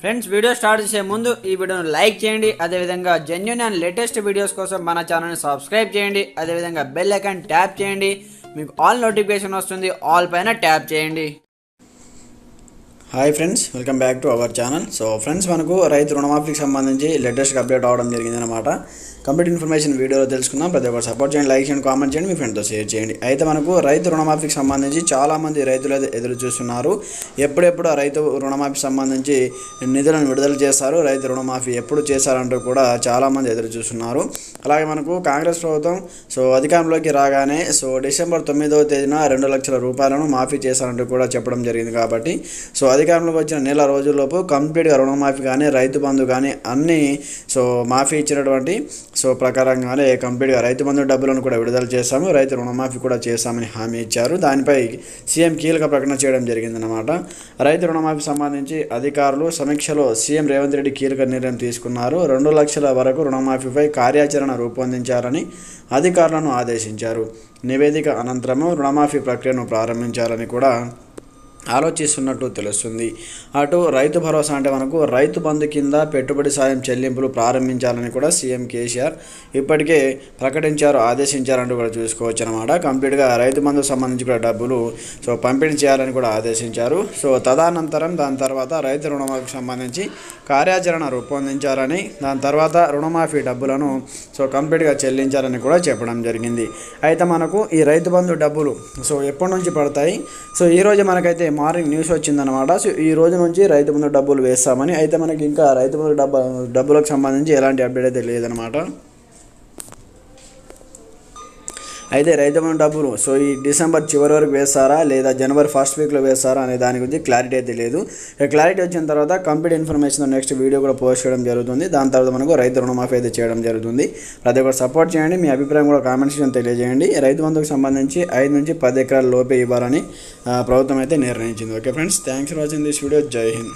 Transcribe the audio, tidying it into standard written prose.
Friends video start చేసే ముందు ఈ వీడియోను లైక్ చేయండి. అదేవిధంగా జెన్యూన్ అండ్ లేటెస్ట్ వీడియోస్ కోసం మన ఛానల్ని సబ్స్క్రైబ్ చేయండి. అదేవిధంగా బెల్ ఐకాన్ ట్యాప్ చేయండి. మీకు ఆల్ నోటిఫికేషన్ వస్తుంది. ఆల్ పైన ట్యాప్ చేయండి. Hi friends, welcome back to our channel. So friends, మనకు రైతు రుణమాఫీకి సంబంధించి లేటెస్ట్గా అప్డేట్ అవడం జరిగిందనమాట. కంప్లీట్ ఇన్ఫర్మేషన్ వీడియోలో తెలుసుకుందాం. ప్రతి ఒక్కరు సపోర్ట్ చేయండి, లైక్ చేయండి, కామెంట్ చేయండి, మీ ఫ్రెండ్తో షేర్ చేయండి. అయితే మనకు రైతు రుణమాఫీకి సంబంధించి చాలామంది రైతులు ఎదురు చూస్తున్నారు. ఎప్పుడెప్పుడు ఆ రైతు రుణమాఫీకి సంబంధించి నిధులను విడుదల చేస్తారు, రైతు రుణమాఫీ ఎప్పుడు చేశారంటూ కూడా చాలామంది ఎదురు చూస్తున్నారు. అలాగే మనకు కాంగ్రెస్ ప్రభుత్వం అధికారంలోకి రాగానే డిసెంబర్ 9వ తేదీన 2 లక్షల రూపాయలను మాఫీ చేశారంటూ కూడా చెప్పడం జరిగింది. కాబట్టి అధికారంలోకి వచ్చిన నెల రోజుల్లోపు కంప్లీట్గా రుణమాఫీ కానీ రైతు బంధు కానీ అన్నీ మాఫీ ఇచ్చినటువంటి ప్రకారంగానే కంప్లీట్గా రైతు బంధు డబ్బులను కూడా విడుదల చేశాము, రైతు రుణమాఫీ కూడా చేశామని హామీ ఇచ్చారు. దానిపై సీఎం కీలక ప్రకటన చేయడం జరిగిందన్నమాట. రైతు రుణమాఫీ సంబంధించి అధికారులు సమీక్షలో సీఎం రేవంత్ రెడ్డి కీలక నిర్ణయం తీసుకున్నారు. 2 లక్షల వరకు రుణమాఫీపై కార్యాచరణ రూపొందించాలని అధికారులను ఆదేశించారు. నివేదిక అనంతరము రుణమాఫీ ప్రక్రియను ప్రారంభించాలని కూడా ఆలోచిస్తున్నట్టు తెలుస్తుంది. అటు రైతు భరోసా అంటే మనకు రైతు బంధు కింద పెట్టుబడి సాయం చెల్లింపులు ప్రారంభించాలని కూడా సీఎం కేసీఆర్ ఇప్పటికే ప్రకటించారు, ఆదేశించారంటూ కూడా చూసుకోవచ్చు అనమాట. కంప్లీట్గా రైతు బంధుకు సంబంధించి కూడా డబ్బులు పంపిణీ చేయాలని కూడా ఆదేశించారు. తదనంతరం దాని తర్వాత రైతు రుణమాఫీకి సంబంధించి కార్యాచరణ రూపొందించాలని, దాని తర్వాత రుణమాఫీ డబ్బులను కంప్లీట్గా చెల్లించాలని కూడా చెప్పడం జరిగింది. అయితే మనకు ఈ రైతు బంధు డబ్బులు ఎప్పటి నుంచి పడతాయి? ఈరోజు మనకైతే మార్నింగ్ న్యూస్ వచ్చిందనమాట. ఈ రోజు నుంచి రైతు బంధు డబ్బులు వేస్తామని. అయితే మనకి ఇంకా రైతు బంధు డబ్బులకు సంబంధించి ఎలాంటి అప్డేట్ అయితే లేదనమాట. అయితే రైతు బంధు డబ్బులు ఈ డిసెంబర్ చివరి వరకు వేస్తారా లేదా జనవరి ఫస్ట్ వీక్లో వేస్తారా అనే దాని గురించి క్లారిటీ అయితే లేదు. క్లారిటీ వచ్చిన తర్వాత కంప్లీట్ ఇన్ఫర్మేషన్ నెక్స్ట్ వీడియో కూడా పోస్ట్ చేయడం జరుగుతుంది. దాని తర్వాత మనకు రైతు రుణమాఫీ అయితే చేయడం జరుగుతుంది. ప్రతి ఒక్కరు సపోర్ట్ చేయండి, మీ అభిప్రాయం కూడా కామెంట్ సెక్షన్ తెలియజేయండి. రైతు బంధుకు సంబంధించి 5 నుంచి 10 ఎకరాల లోపే ఇవ్వాలని ప్రభుత్వం అయితే నిర్ణయించింది. Okay friends, thanks for watching this video. జై హింద్.